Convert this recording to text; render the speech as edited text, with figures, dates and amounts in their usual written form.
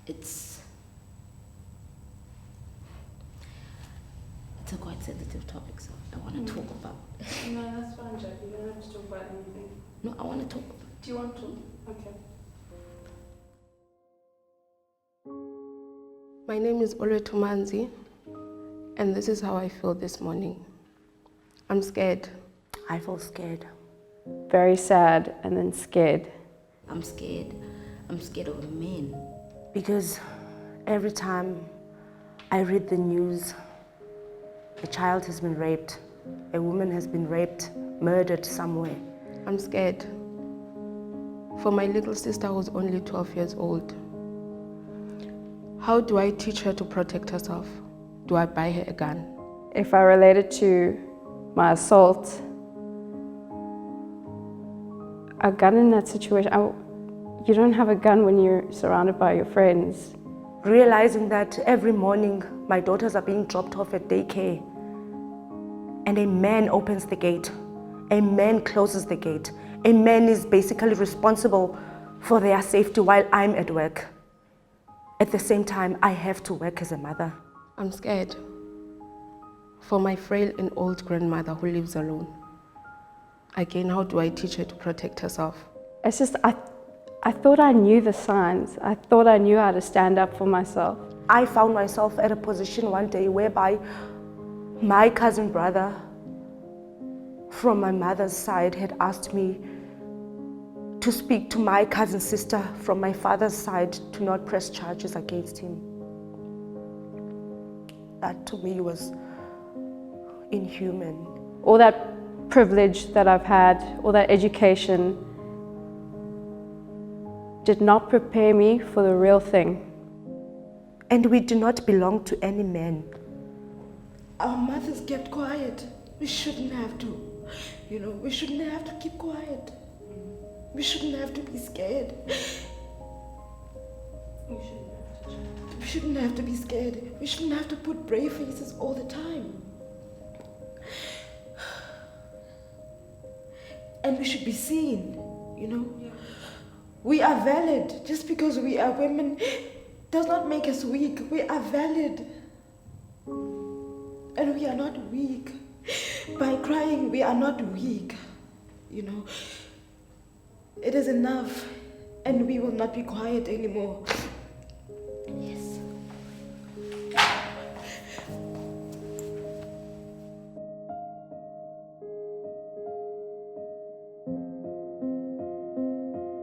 it's a quite sensitive topic, so I want to talk about. No, that's fine, Jack. You don't have to talk about anything. No, I want to talk about. Do you want to? Okay. My name is Olwe Tumanzi, and this is how I feel this morning. I'm scared. I feel scared. Very sad and then scared. I'm scared. I'm scared of men. Because every time I read the news, a child has been raped, a woman has been raped, murdered somewhere. I'm scared. For my little sister who's only 12 years old. How do I teach her to protect herself? Do I buy her a gun? If I related to my assault, a gun in that situation, you don't have a gun when you're surrounded by your friends. Realizing that every morning my daughters are being dropped off at daycare and a man opens the gate, a man closes the gate, a man is basically responsible for their safety while I'm at work. At the same time, I have to work as a mother. I'm scared. For my frail and old grandmother who lives alone. Again, how do I teach her to protect herself? It's just, I thought I knew the signs. I thought I knew how to stand up for myself. I found myself at a position one day whereby my cousin brother from my mother's side had asked me to speak to my cousin sister from my father's side to not press charges against him. That to me was inhuman. All that privilege that I've had, all that education, did not prepare me for the real thing. And we do not belong to any man. Our mothers kept quiet. We shouldn't have to. We shouldn't have to keep quiet. We shouldn't have to be scared. We shouldn't have to be scared. We shouldn't have to put brave faces all the time. And we should be seen, Yeah. We are valid. Just because we are women does not make us weak. We are valid. And we are not weak. By crying, we are not weak. It is enough, and we will not be quiet anymore. Yes.